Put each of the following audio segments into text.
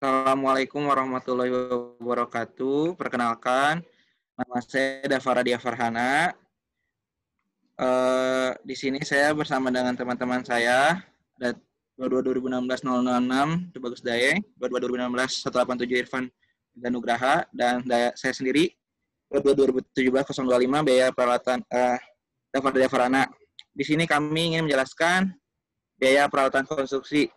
Assalamualaikum warahmatullahi wabarakatuh. Perkenalkan, nama saya Dava Radia Farhana. Di sini saya bersama dengan teman-teman saya, ada 22 2016 006 itu Bagus Daeng, 22 2016 187 Irfan dan Nugraha, dan saya sendiri 22 2017 025 biaya peralatan Dava Radia Farhana. Di sini kami ingin menjelaskan biaya peralatan konstruksi.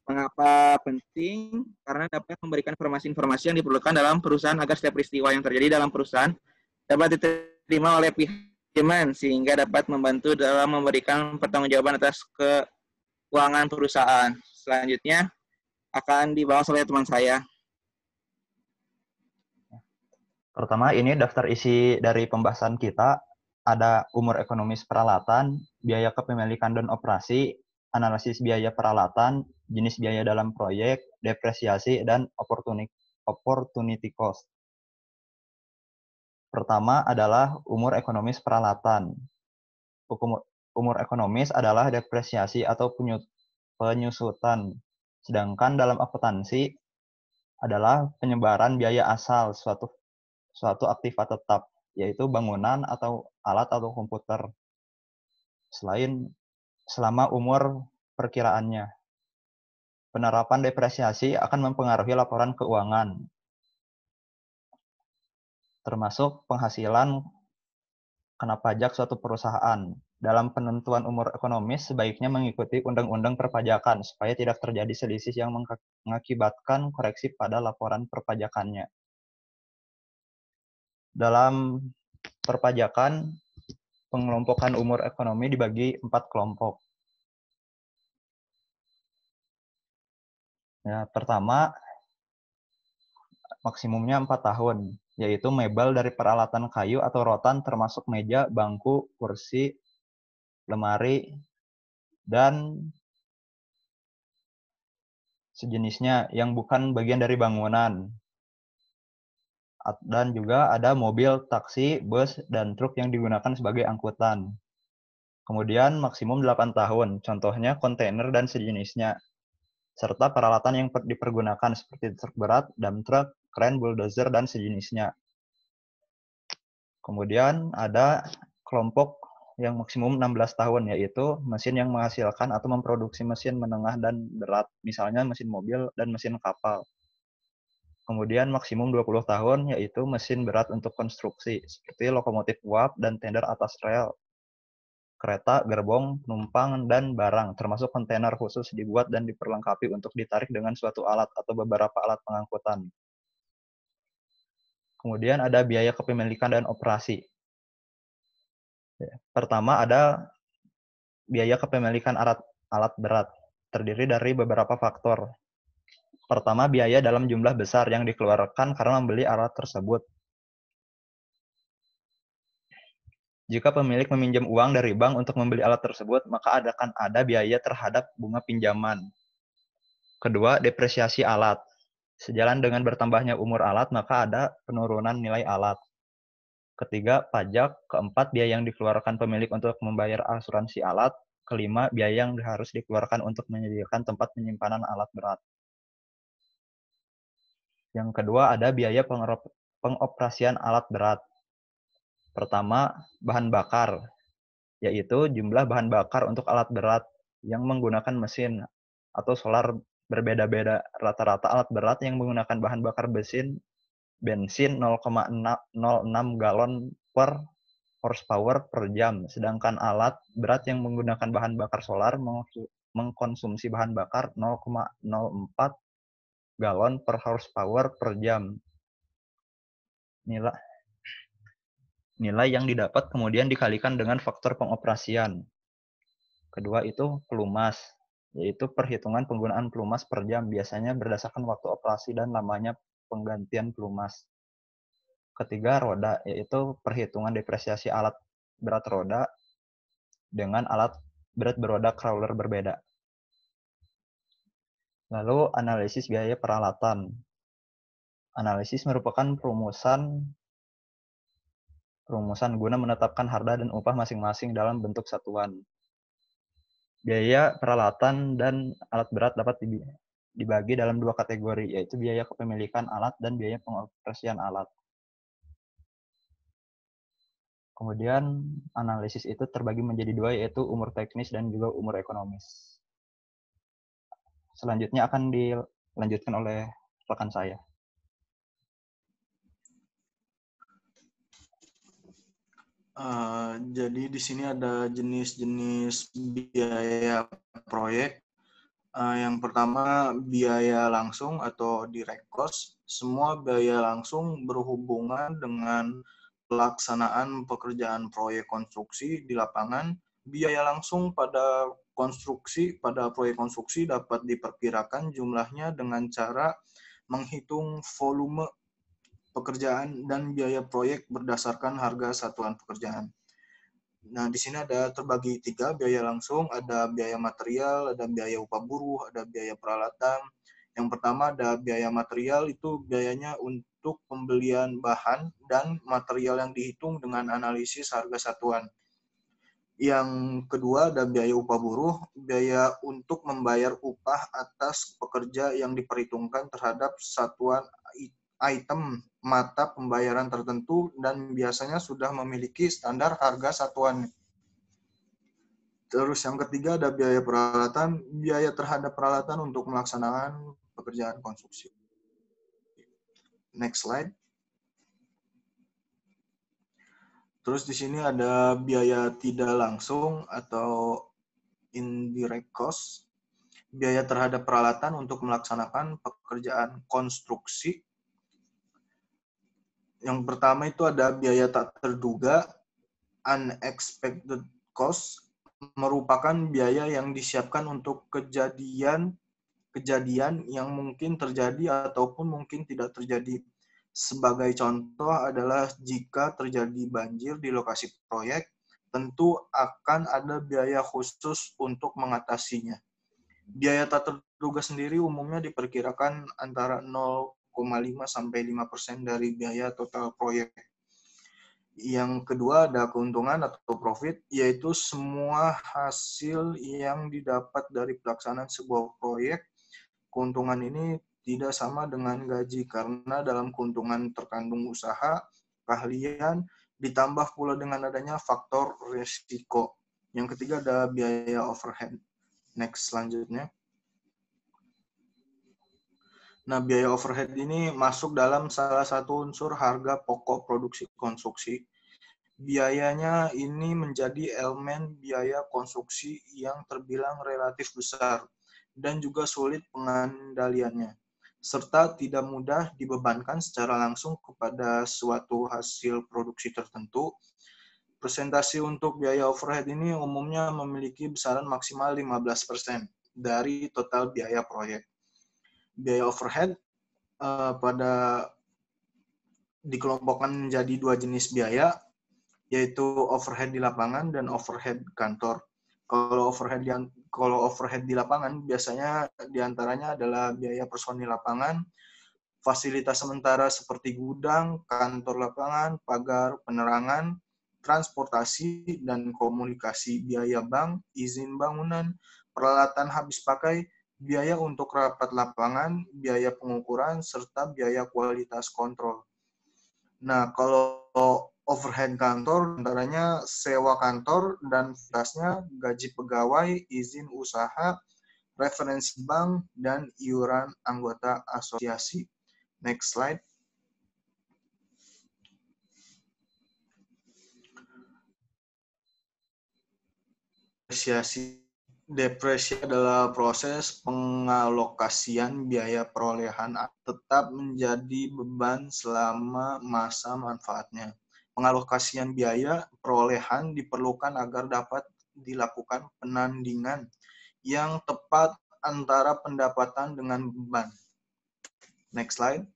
Mengapa penting? Karena dapat memberikan informasi-informasi yang diperlukan dalam perusahaan agar setiap peristiwa yang terjadi dalam perusahaan dapat diterima oleh pihak manajemen sehingga dapat membantu dalam memberikan pertanggungjawaban atas keuangan perusahaan. Selanjutnya akan dibahas oleh teman saya. Pertama, ini daftar isi dari pembahasan kita. Ada umur ekonomis peralatan, biaya kepemilikan dan operasi, analisis biaya peralatan, jenis biaya dalam proyek, depresiasi, dan opportunity cost. Pertama adalah umur ekonomis peralatan. Umur ekonomis adalah depresiasi atau penyusutan. Sedangkan dalam akuntansi adalah penyebaran biaya asal suatu aktiva tetap, yaitu bangunan atau alat atau komputer, selama umur perkiraannya. Penerapan depresiasi akan mempengaruhi laporan keuangan, termasuk penghasilan kena pajak suatu perusahaan. Dalam penentuan umur ekonomis, sebaiknya mengikuti undang-undang perpajakan supaya tidak terjadi selisih yang mengakibatkan koreksi pada laporan perpajakannya. Dalam perpajakan, pengelompokan umur ekonomi dibagi 4 kelompok. Ya, pertama, maksimumnya 4 tahun, yaitu mebel dari peralatan kayu atau rotan termasuk meja, bangku, kursi, lemari, dan sejenisnya yang bukan bagian dari bangunan. Dan juga ada mobil, taksi, bus, dan truk yang digunakan sebagai angkutan. Kemudian maksimum 8 tahun, contohnya kontainer dan sejenisnya, serta peralatan yang dipergunakan seperti truk berat, dump truck, kren, bulldozer, dan sejenisnya. Kemudian ada kelompok yang maksimum 16 tahun, yaitu mesin yang menghasilkan atau memproduksi mesin menengah dan berat, misalnya mesin mobil dan mesin kapal. Kemudian maksimum 20 tahun, yaitu mesin berat untuk konstruksi, seperti lokomotif uap dan tender atas rel, kereta, gerbong, penumpang, dan barang, termasuk kontainer khusus dibuat dan diperlengkapi untuk ditarik dengan suatu alat atau beberapa alat pengangkutan. Kemudian ada biaya kepemilikan dan operasi. Pertama ada biaya kepemilikan alat berat, terdiri dari beberapa faktor. Pertama, biaya dalam jumlah besar yang dikeluarkan karena membeli alat tersebut. Jika pemilik meminjam uang dari bank untuk membeli alat tersebut, maka akan ada biaya terhadap bunga pinjaman. Kedua, depresiasi alat. Sejalan dengan bertambahnya umur alat, maka ada penurunan nilai alat. Ketiga, pajak. Keempat, biaya yang dikeluarkan pemilik untuk membayar asuransi alat. Kelima, biaya yang harus dikeluarkan untuk menyediakan tempat penyimpanan alat berat. Yang kedua ada biaya pengoperasian alat berat. Pertama, bahan bakar, yaitu jumlah bahan bakar untuk alat berat yang menggunakan mesin atau solar berbeda-beda. Rata-rata alat berat yang menggunakan bahan bakar bensin 0,06 galon per horsepower per jam, sedangkan alat berat yang menggunakan bahan bakar solar mengkonsumsi bahan bakar 0,04 galon per horsepower per jam. Nilai yang didapat kemudian dikalikan dengan faktor pengoperasian. Kedua itu pelumas, yaitu perhitungan penggunaan pelumas per jam, biasanya berdasarkan waktu operasi dan lamanya penggantian pelumas. Ketiga, roda, yaitu perhitungan depresiasi alat berat roda dengan alat berat beroda crawler berbeda. Lalu analisis biaya peralatan. Analisis merupakan perumusan guna menetapkan harga dan upah masing-masing dalam bentuk satuan. Biaya peralatan dan alat berat dapat dibagi dalam dua kategori, yaitu biaya kepemilikan alat dan biaya pengoperasian alat. Kemudian analisis itu terbagi menjadi dua, yaitu umur teknis dan juga umur ekonomis. Selanjutnya akan dilanjutkan oleh rekan saya. Jadi di sini ada jenis-jenis biaya proyek. Yang pertama biaya langsung atau direct cost. Semua biaya langsung berhubungan dengan pelaksanaan pekerjaan proyek konstruksi di lapangan. Biaya langsung pada proyek konstruksi dapat diperkirakan jumlahnya dengan cara menghitung volume pekerjaan dan biaya proyek berdasarkan harga satuan pekerjaan. Nah, di sini ada terbagi tiga biaya langsung, ada biaya material, ada biaya upah buruh, ada biaya peralatan. Yang pertama ada biaya material, itu biayanya untuk pembelian bahan dan material yang dihitung dengan analisis harga satuan. Yang kedua ada biaya upah buruh, biaya untuk membayar upah atas pekerja yang diperhitungkan terhadap satuan item mata pembayaran tertentu dan biasanya sudah memiliki standar harga satuan. Terus yang ketiga ada biaya peralatan, biaya terhadap peralatan untuk melaksanakan pekerjaan konstruksi. Next slide. Terus di sini ada biaya tidak langsung atau indirect cost, biaya terhadap peralatan untuk melaksanakan pekerjaan konstruksi. Yang pertama itu ada biaya tak terduga, unexpected cost, merupakan biaya yang disiapkan untuk kejadian yang mungkin terjadi ataupun mungkin tidak terjadi. Sebagai contoh adalah jika terjadi banjir di lokasi proyek, tentu akan ada biaya khusus untuk mengatasinya. Biaya tak terduga sendiri umumnya diperkirakan antara 0,5 sampai 5% dari biaya total proyek. Yang kedua ada keuntungan atau profit, yaitu semua hasil yang didapat dari pelaksanaan sebuah proyek. Keuntungan ini tidak sama dengan gaji karena dalam keuntungan terkandung usaha, keahlian, ditambah pula dengan adanya faktor resiko. Yang ketiga ada biaya overhead. Next selanjutnya. Nah, biaya overhead ini masuk dalam salah satu unsur harga pokok produksi konstruksi. Biayanya ini menjadi elemen biaya konstruksi yang terbilang relatif besar dan juga sulit pengendaliannya, serta tidak mudah dibebankan secara langsung kepada suatu hasil produksi tertentu. Persentase untuk biaya overhead ini umumnya memiliki besaran maksimal 15% dari total biaya proyek. Biaya overhead dikelompokkan menjadi dua jenis biaya, yaitu overhead di lapangan dan overhead kantor. Kalau overhead di lapangan biasanya diantaranya adalah biaya personil lapangan, fasilitas sementara seperti gudang, kantor lapangan, pagar, penerangan, transportasi dan komunikasi, biaya bank, izin bangunan, peralatan habis pakai, biaya untuk rapat lapangan, biaya pengukuran, serta biaya kualitas kontrol. Nah, kalau overhead kantor, antaranya sewa kantor dan fasilitasnya, gaji pegawai, izin usaha, referensi bank, dan iuran anggota asosiasi. Next slide. Depresiasi adalah proses pengalokasian biaya perolehan tetap menjadi beban selama masa manfaatnya. Pengalokasian biaya perolehan diperlukan agar dapat dilakukan penandingan yang tepat antara pendapatan dengan beban. Next slide.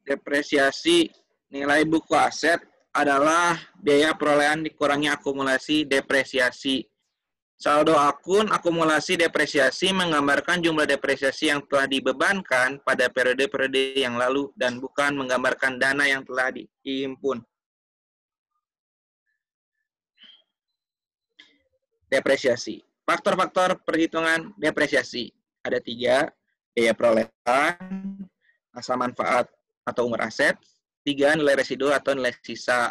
Depresiasi nilai buku aset adalah biaya perolehan dikurangi akumulasi depresiasi. Saldo akun akumulasi depresiasi menggambarkan jumlah depresiasi yang telah dibebankan pada periode-periode yang lalu dan bukan menggambarkan dana yang telah dihimpun. Depresiasi. Faktor-faktor perhitungan depresiasi. Ada 3, biaya perolehan, masa manfaat atau umur aset, 3, nilai residu atau nilai sisa.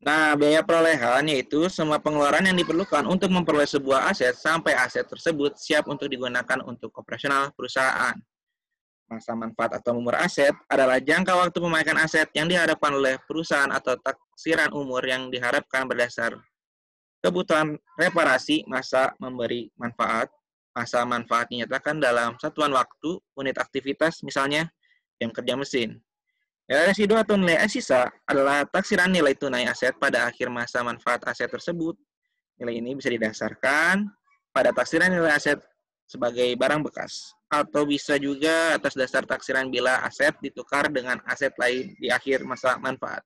Nah, biaya perolehan yaitu semua pengeluaran yang diperlukan untuk memperoleh sebuah aset sampai aset tersebut siap untuk digunakan untuk operasional perusahaan. Masa manfaat atau umur aset adalah jangka waktu pemakaian aset yang diharapkan oleh perusahaan atau taksiran umur yang diharapkan berdasar kebutuhan reparasi masa memberi manfaat. Masa manfaat dinyatakan dalam satuan waktu, unit aktivitas, misalnya jam kerja mesin. Nilai residu atau nilai sisa adalah taksiran nilai tunai aset pada akhir masa manfaat aset tersebut. Nilai ini bisa didasarkan pada taksiran nilai aset sebagai barang bekas, atau bisa juga atas dasar taksiran bila aset ditukar dengan aset lain di akhir masa manfaat.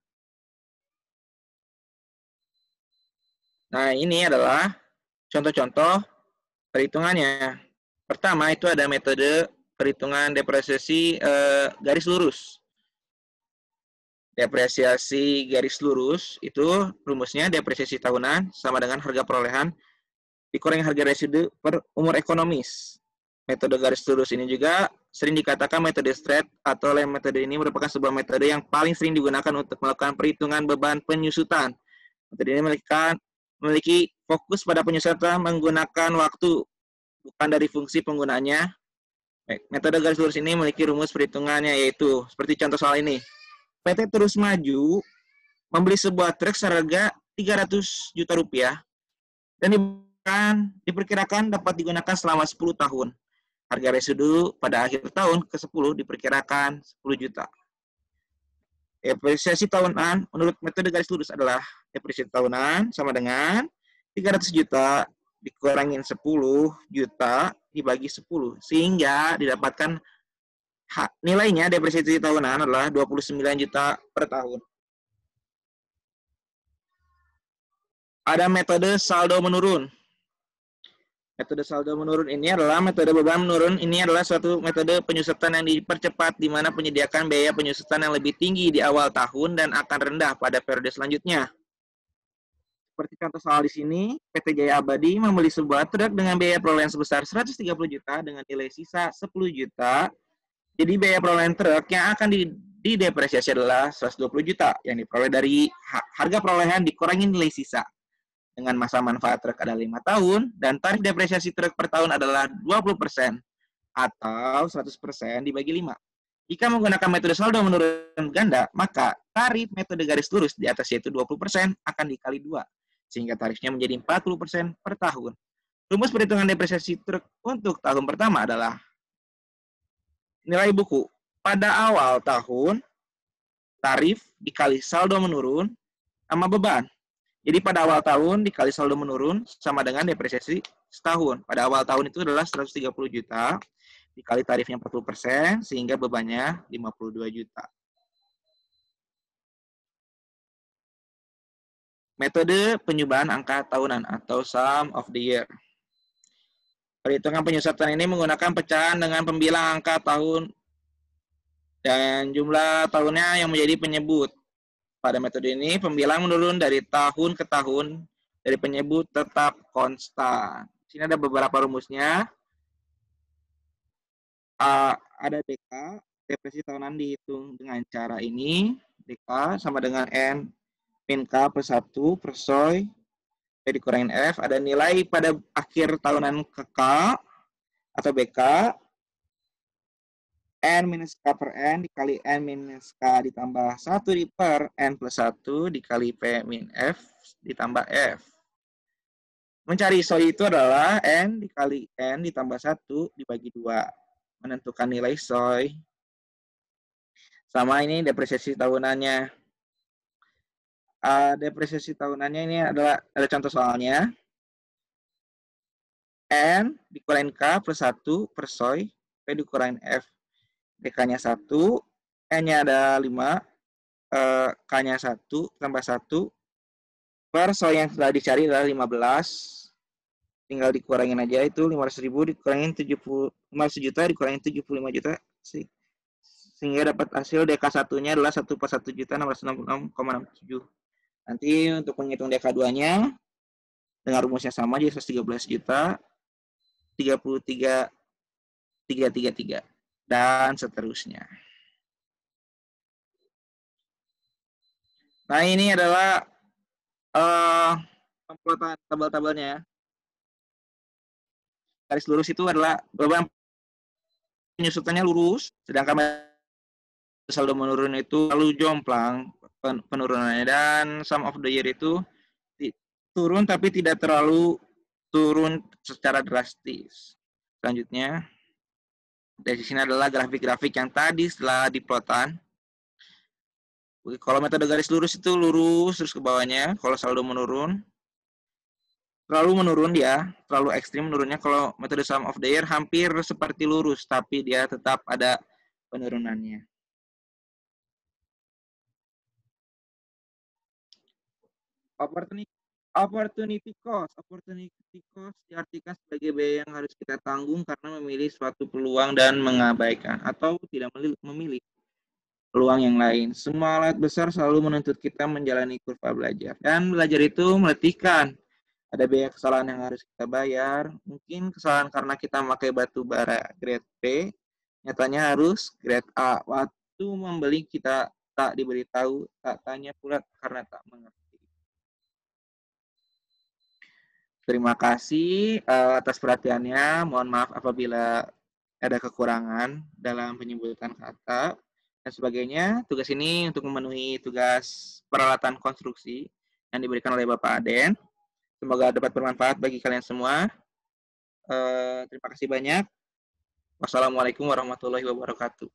Nah, ini adalah contoh-contoh perhitungannya. Pertama, itu ada metode perhitungan depresiasi garis lurus. Depresiasi garis lurus itu rumusnya depresiasi tahunan sama dengan harga perolehan dikurangi harga residu per umur ekonomis. Metode garis lurus ini juga sering dikatakan metode straight atau metode ini merupakan sebuah metode yang paling sering digunakan untuk melakukan perhitungan beban penyusutan. Metode ini memiliki fokus pada penyusutan menggunakan waktu, bukan dari fungsi penggunaannya. Metode garis lurus ini memiliki rumus perhitungannya, yaitu seperti contoh soal ini. PT Terus Maju membeli sebuah truk seharga 300 juta rupiah dan diperkirakan dapat digunakan selama 10 tahun. Harga residu pada akhir tahun ke-10 diperkirakan 10 juta. Depresiasi tahunan menurut metode garis lurus adalah depresiasi tahunan sama dengan 300 juta dikurangin 10 juta dibagi 10, sehingga didapatkan nilainya depresiasi tahunan adalah 29 juta per tahun. Ada metode saldo menurun. Metode saldo menurun ini adalah metode beban menurun. Ini adalah suatu metode penyusutan yang dipercepat di mana penyediakan biaya penyusutan yang lebih tinggi di awal tahun dan akan rendah pada periode selanjutnya. Seperti contoh soal di sini, PT Jaya Abadi membeli sebuah truk dengan biaya perolehan sebesar 130 juta dengan nilai sisa 10 juta. Jadi biaya perolehan truk yang akan didepresiasi adalah 120 juta yang diperoleh dari harga perolehan dikurangi nilai sisa. Dengan masa manfaat truk adalah 5 tahun dan tarif depresiasi truk per tahun adalah 20% atau 100% dibagi 5. Jika menggunakan metode saldo menurun ganda, maka tarif metode garis lurus di atas yaitu 20% akan dikali 2, sehingga tarifnya menjadi 40% per tahun. Rumus perhitungan depresiasi truk untuk tahun pertama adalah nilai buku pada awal tahun, tarif dikali saldo menurun sama beban. Jadi pada awal tahun dikali saldo menurun sama dengan depresiasi setahun. Pada awal tahun itu adalah 130 juta, dikali tarifnya 40%, sehingga bebannya 52 juta. Metode penyubahan angka tahunan atau sum of the year. Perhitungan penyusutan ini menggunakan pecahan dengan pembilang angka tahun dan jumlah tahunnya yang menjadi penyebut. Pada metode ini, pembilang menurun dari tahun ke tahun, dari penyebut tetap konstan. Di sini ada beberapa rumusnya. Ada DK, depresi tahunan dihitung dengan cara ini. DK sama dengan N min K per 1 per soy, P dikurangin F. Ada nilai pada akhir tahunan ke K atau BK, N minus K per N dikali N minus K ditambah 1 per N plus 1 dikali P min F ditambah F. Mencari soy itu adalah N dikali N ditambah 1 dibagi 2. Menentukan nilai soy. Sama ini depresiasi tahunannya. Depresiasi tahunannya ini adalah ada contoh soalnya. N dikurangin K plus 1 per soy, P dikurangin F. DK-nya 1, N-nya ada 5, K-nya 1, tambah 1, per soy yang sudah dicari adalah 15, tinggal dikurangin aja itu 500.000 dikurangin 500 juta dikurangin 75 juta, sehingga dapat hasil DK1-nya adalah 1 per 1 juta 666,67. Nanti untuk menghitung DK2-nya, dengan rumusnya sama, jadi 113 juta, 33.333, dan seterusnya. Nah, ini adalah pemplotan tabel-tabelnya. Garis lurus itu adalah beban penyusutannya lurus, sedangkan saldo menurun itu lalu jomplang penurunannya, dan sum of the year itu turun tapi tidak terlalu turun secara drastis. Selanjutnya, dari sini adalah grafik-grafik yang tadi setelah diplotan. Kalau metode garis lurus itu lurus terus ke bawahnya. Kalau saldo menurun, terlalu menurun dia, terlalu ekstrim menurunnya. Kalau metode sum of the year hampir seperti lurus, tapi dia tetap ada penurunannya. Opportunity cost diartikan sebagai biaya yang harus kita tanggung karena memilih suatu peluang dan mengabaikan atau tidak memilih peluang yang lain. Semua alat besar selalu menuntut kita menjalani kurva belajar. Dan belajar itu meletihkan. Ada biaya kesalahan yang harus kita bayar. Mungkin kesalahan karena kita memakai batu bara grade B, nyatanya harus grade A. Waktu membeli kita tak diberitahu, tak tanya pula karena tak mengerti. Terima kasih atas perhatiannya. Mohon maaf apabila ada kekurangan dalam penyebutan kata dan sebagainya. Tugas ini untuk memenuhi tugas peralatan konstruksi yang diberikan oleh Bapak Aden. Semoga dapat bermanfaat bagi kalian semua. Terima kasih banyak. Wassalamualaikum warahmatullahi wabarakatuh.